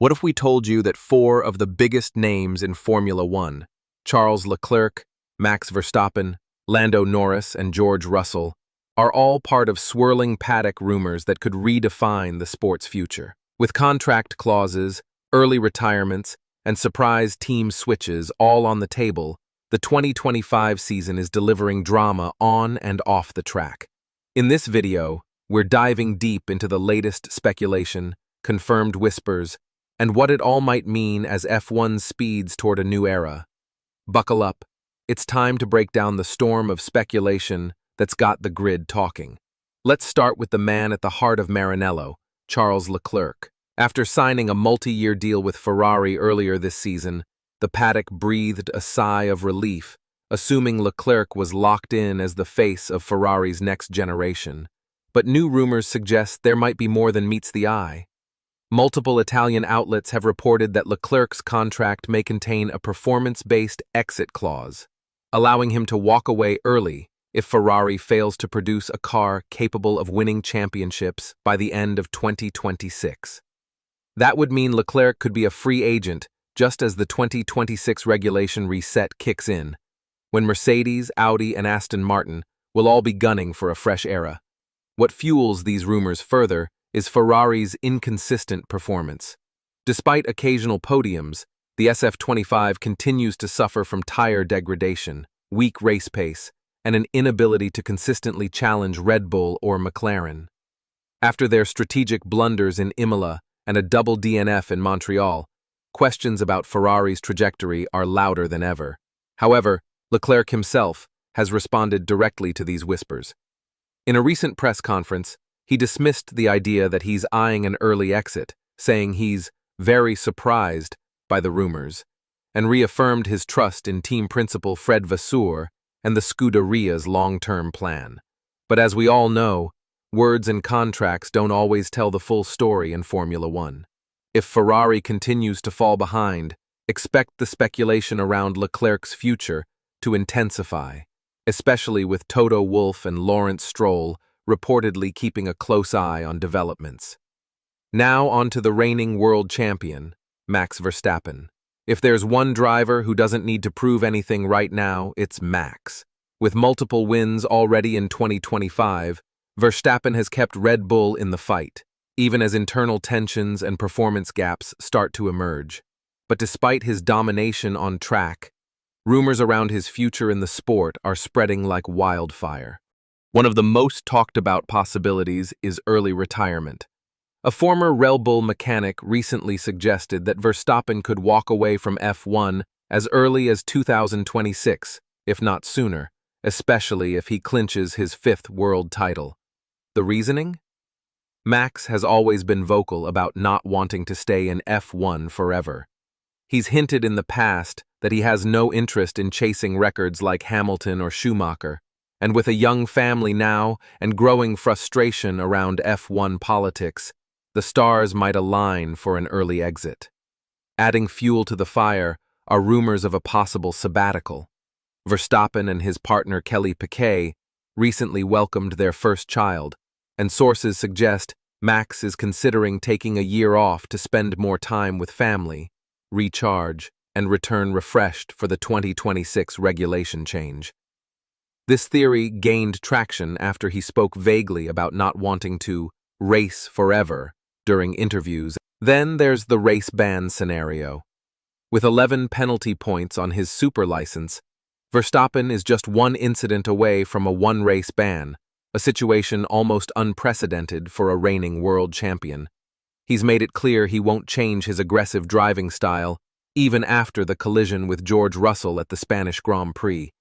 What if we told you that four of the biggest names in Formula One, Charles Leclerc, Max Verstappen, Lando Norris, and George Russell, are all part of swirling paddock rumors that could redefine the sport's future? With contract clauses, early retirements, and surprise team switches all on the table, the 2025 season is delivering drama on and off the track. In this video, we're diving deep into the latest speculation, confirmed whispers, and what it all might mean as F1 speeds toward a new era. Buckle up. It's time to break down the storm of speculation that's got the grid talking. Let's start with the man at the heart of Maranello, Charles Leclerc. After signing a multi-year deal with Ferrari earlier this season, the paddock breathed a sigh of relief, assuming Leclerc was locked in as the face of Ferrari's next generation. But new rumors suggest there might be more than meets the eye. Multiple Italian outlets have reported that Leclerc's contract may contain a performance-based exit clause, allowing him to walk away early if Ferrari fails to produce a car capable of winning championships by the end of 2026. That would mean Leclerc could be a free agent just as the 2026 regulation reset kicks in, when Mercedes, Audi, and Aston Martin will all be gunning for a fresh era. What fuels these rumors further is Ferrari's inconsistent performance. Despite occasional podiums, the SF25 continues to suffer from tire degradation, weak race pace, and an inability to consistently challenge Red Bull or McLaren. After their strategic blunders in Imola and a double DNF in Montreal, questions about Ferrari's trajectory are louder than ever. However, Leclerc himself has responded directly to these whispers. In a recent press conference, he dismissed the idea that he's eyeing an early exit, saying he's very surprised by the rumors, and reaffirmed his trust in team principal Fred Vasseur and the Scuderia's long-term plan. But as we all know, words and contracts don't always tell the full story in Formula One. If Ferrari continues to fall behind, expect the speculation around Leclerc's future to intensify, especially with Toto Wolff and Lawrence Stroll reportedly keeping a close eye on developments. Now on to the reigning world champion, Max Verstappen. If there's one driver who doesn't need to prove anything right now, it's Max. With multiple wins already in 2025, Verstappen has kept Red Bull in the fight, even as internal tensions and performance gaps start to emerge. But despite his domination on track, rumors around his future in the sport are spreading like wildfire. One of the most talked about possibilities is early retirement. A former Red Bull mechanic recently suggested that Verstappen could walk away from F1 as early as 2026, if not sooner, especially if he clinches his fifth world title. The reasoning? Max has always been vocal about not wanting to stay in F1 forever. He's hinted in the past that he has no interest in chasing records like Hamilton or Schumacher, and with a young family now and growing frustration around F1 politics, the stars might align for an early exit. Adding fuel to the fire are rumors of a possible sabbatical. Verstappen and his partner Kelly Piquet recently welcomed their first child, and sources suggest Max is considering taking a year off to spend more time with family, recharge, and return refreshed for the 2026 regulation change. This theory gained traction after he spoke vaguely about not wanting to race forever during interviews. Then there's the race ban scenario. With 11 penalty points on his super license, Verstappen is just one incident away from a one-race ban, a situation almost unprecedented for a reigning world champion. He's made it clear he won't change his aggressive driving style, even after the collision with George Russell at the Spanish Grand Prix.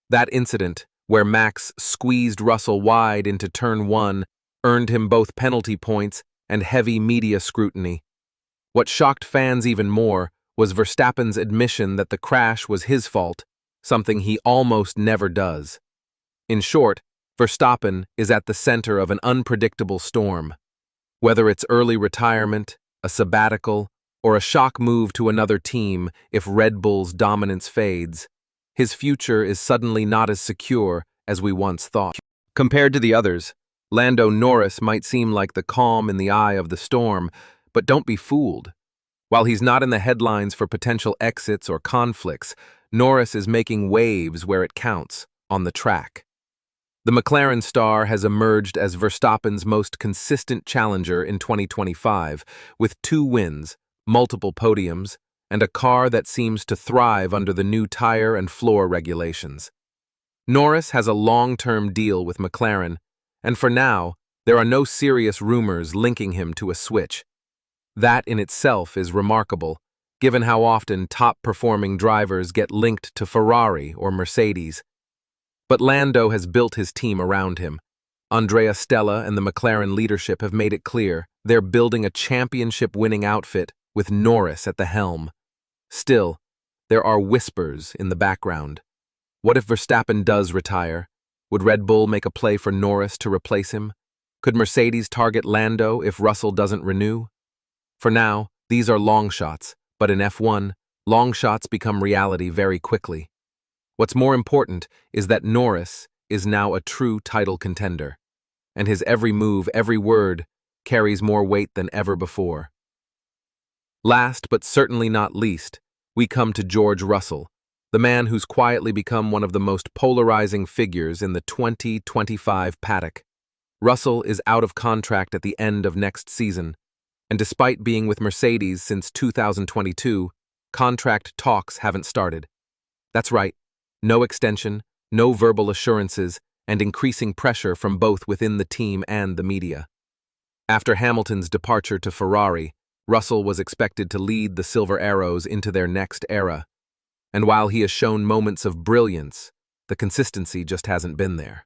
That incident, where Max squeezed Russell wide into turn 1, earned him both penalty points and heavy media scrutiny. What shocked fans even more was Verstappen's admission that the crash was his fault, something he almost never does. In short, Verstappen is at the center of an unpredictable storm. Whether it's early retirement, a sabbatical, or a shock move to another team if Red Bull's dominance fades, his future is suddenly not as secure as we once thought. Compared to the others, Lando Norris might seem like the calm in the eye of the storm, but don't be fooled. While he's not in the headlines for potential exits or conflicts, Norris is making waves where it counts, on the track. The McLaren star has emerged as Verstappen's most consistent challenger in 2025, with 2 wins, multiple podiums, and a car that seems to thrive under the new tire and floor regulations. Norris has a long-term deal with McLaren, and for now, there are no serious rumors linking him to a switch. That in itself is remarkable, given how often top-performing drivers get linked to Ferrari or Mercedes. But Lando has built his team around him. Andrea Stella and the McLaren leadership have made it clear they're building a championship-winning outfit with Norris at the helm. Still, there are whispers in the background. What if Verstappen does retire? Would Red Bull make a play for Norris to replace him? Could Mercedes target Lando if Russell doesn't renew? For now, these are long shots, but in F1, long shots become reality very quickly. What's more important is that Norris is now a true title contender, and his every move, every word, carries more weight than ever before. Last but certainly not least, we come to George Russell, the man who's quietly become one of the most polarizing figures in the 2025 paddock. Russell is out of contract at the end of next season, and despite being with Mercedes since 2022, contract talks haven't started. That's right. No extension, no verbal assurances, and increasing pressure from both within the team and the media. After Hamilton's departure to Ferrari, Russell was expected to lead the Silver Arrows into their next era. And while he has shown moments of brilliance, the consistency just hasn't been there.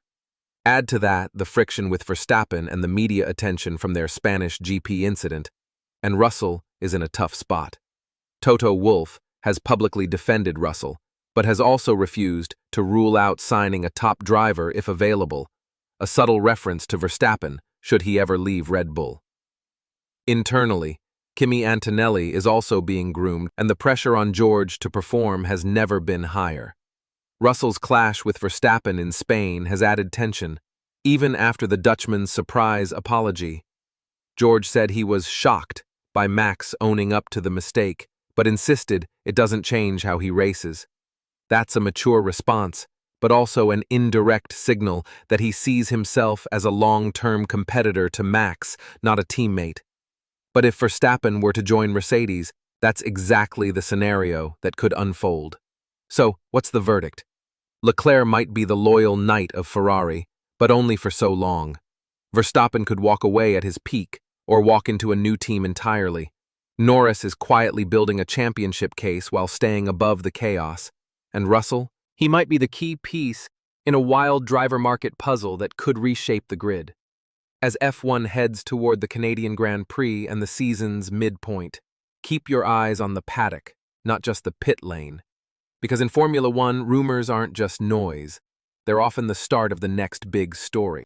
Add to that the friction with Verstappen and the media attention from their Spanish GP incident, and Russell is in a tough spot. Toto Wolff has publicly defended Russell, but has also refused to rule out signing a top driver if available, a subtle reference to Verstappen should he ever leave Red Bull. Internally, Kimi Antonelli is also being groomed, and the pressure on George to perform has never been higher. Russell's clash with Verstappen in Spain has added tension, even after the Dutchman's surprise apology. George said he was shocked by Max owning up to the mistake, but insisted it doesn't change how he races. That's a mature response, but also an indirect signal that he sees himself as a long-term competitor to Max, not a teammate. But if Verstappen were to join Mercedes, that's exactly the scenario that could unfold. So, what's the verdict? Leclerc might be the loyal knight of Ferrari, but only for so long. Verstappen could walk away at his peak, or walk into a new team entirely. Norris is quietly building a championship case while staying above the chaos. And Russell? He might be the key piece in a wild driver market puzzle that could reshape the grid. As F1 heads toward the Canadian Grand Prix and the season's midpoint, keep your eyes on the paddock, not just the pit lane. Because in Formula One, rumors aren't just noise. They're often the start of the next big story.